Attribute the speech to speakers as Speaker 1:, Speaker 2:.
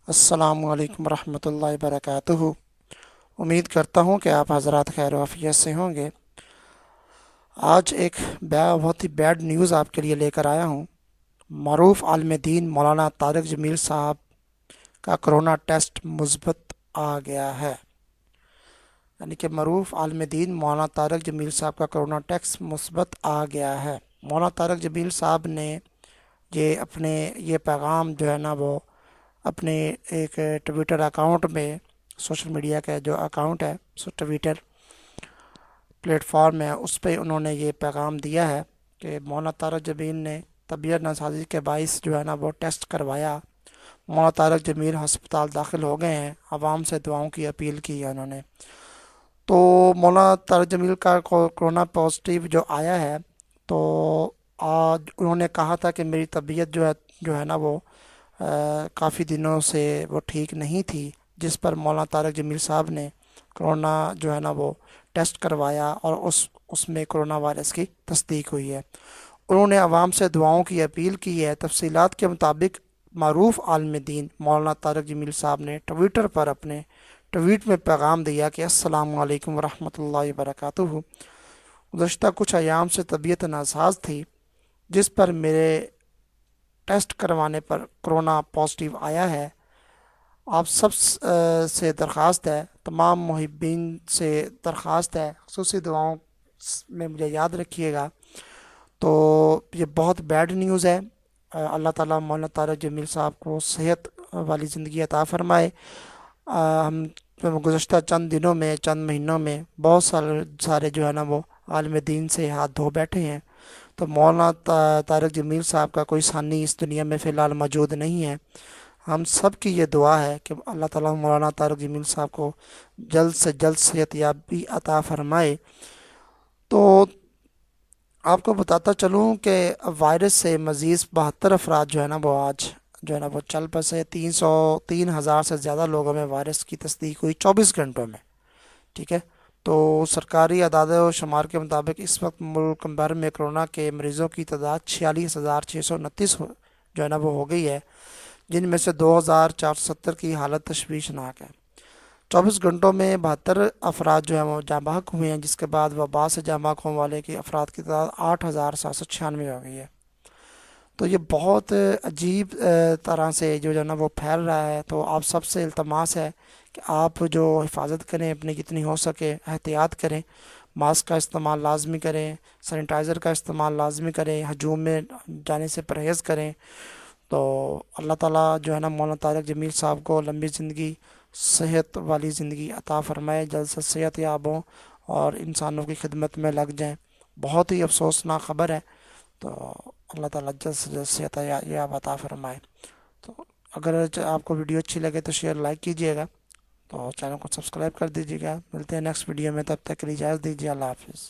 Speaker 1: अस्सलामु अलैकुम रहमतुल्लाहि वबरकातुहू। उम्मीद करता हूँ कि आप हजरात खैर आफियत से होंगे। आज एक बहुत ही बैड न्यूज़ आपके लिए लेकर आया हूँ। मरूफ आलिम दीन मौलाना तारिक जमील साहब का कोरोना टेस्ट मुस्बत आ गया है। यानी कि मरूफ आलिम दीन मौलाना तारिक जमील साहब का कोरोना टेस्ट मुस्बत आ गया है। मौलाना तारिक जमील साहब ने ये पैगाम जो है ना वो अपने एक ट्विटर अकाउंट में, सोशल मीडिया का जो अकाउंट है, ट्विटर प्लेटफॉर्म है, उस पर उन्होंने ये पैगाम दिया है कि मौलाना तारक जमील ने तबीयत नासाजी के बाइस जो है ना वो टेस्ट करवाया। मौलाना तारक जमील हस्पताल दाखिल हो गए हैं। आवाम से दुआओं की अपील की है उन्होंने। तो मौलाना तारक जमील का कोरोना पॉजिटिव जो आया है, तो आज उन्होंने कहा था कि मेरी तबीयत जो है ना वो काफ़ी दिनों से वो ठीक नहीं थी, जिस पर मौलाना तारक जमील साहब ने कोरोना जो है ना वो टेस्ट करवाया और उसमें कोरोना वायरस की तस्दीक हुई है। उन्होंने आवाम से दुआओं की अपील की है। तफसीलात के मुताबिक मरूफ आलिम दीन मौलाना तारक जमील साहब ने ट्विटर पर अपने ट्वीट में पैगाम दिया कि अस्सलामु अलैकुम वरहमतुल्लाहि वबरकातुहू। गुज़श्ता कुछ अयाम से तबीयत नासाज थी, जिस पर मेरे टेस्ट करवाने पर कोरोना पॉजिटिव आया है। आप सब से दरख्वास्त है, तमाम मुहिब्बीन से दरख्वास्त है, खुसूसी दुआओं में मुझे याद रखिएगा। तो ये बहुत बैड न्यूज़ है। अल्लाह ताला मौलाना तारक जमील साहब को सेहत वाली ज़िंदगी अता फ़रमाए। हम गुज़श्ता चंद दिनों में, चंद महीनों में बहुत सारे जो है ना वो आलिम दीन से हाथ धो बैठे हैं। तो मौलाना तारक जमील साहब का कोई सानी इस दुनिया में फ़िलहाल मौजूद नहीं है। हम सब की ये दुआ है कि अल्लाह ताला मौलाना तारक जमील साहब को जल्द से जल्द सेहत याबी अता फ़रमाए। तो आपको बताता चलूँ कि वायरस से मज़ीद 72 अफराद जो है ना वो आज जो है ना वो चल बसे। 3,000 से ज़्यादा लोगों में वायरस की तस्दीक हुई 24 घंटों में। ठीक है। तो सरकारी अदाद व शुमार के मुताबिक इस वक्त मुल्क भर में कोरोना के मरीज़ों की तादाद 46,629 जो है ना वो हो गई है, जिनमें से 2,470 की हालत तशवीशनाक है। 24 घंटों में 72 अफराद जो है वो जाँ बहक हुए हैं, जिसके बाद वबा से जाँ बहक होने वाले की अफराद की तादाद 8,796 हो गई है। तो ये बहुत अजीब तरह से जो है ना वो फैल रहा है। तो आप सबसे इल्तमास है कि आप जो हिफाजत करें, अपनी जितनी हो सके एहतियात करें। मास्क का इस्तेमाल लाजमी करें, सैनिटाइज़र का इस्तेमाल लाजमी करें, हजूम में जाने से परहेज़ करें। तो अल्लाह ताला जो है ना मौलाना तारक जमील साहब को लंबी ज़िंदगी, सेहत वाली ज़िंदगी अता फ़रमाए, जल्द से सेहत याब हों और इंसानों की खिदमत में लग जाएं। बहुत ही अफसोसनाक ख़बर है। तो अल्लाह ताला जल्द से जल्द सेहत याब अता फ़रमाए। तो अगर आपको वीडियो अच्छी लगे तो शेयर लाइक कीजिएगा, तो चैनल को सब्सक्राइब कर दीजिएगा। मिलते हैं नेक्स्ट वीडियो में, तब तक के लिए इजाज़त दीजिए। अल्लाह हाफिज़।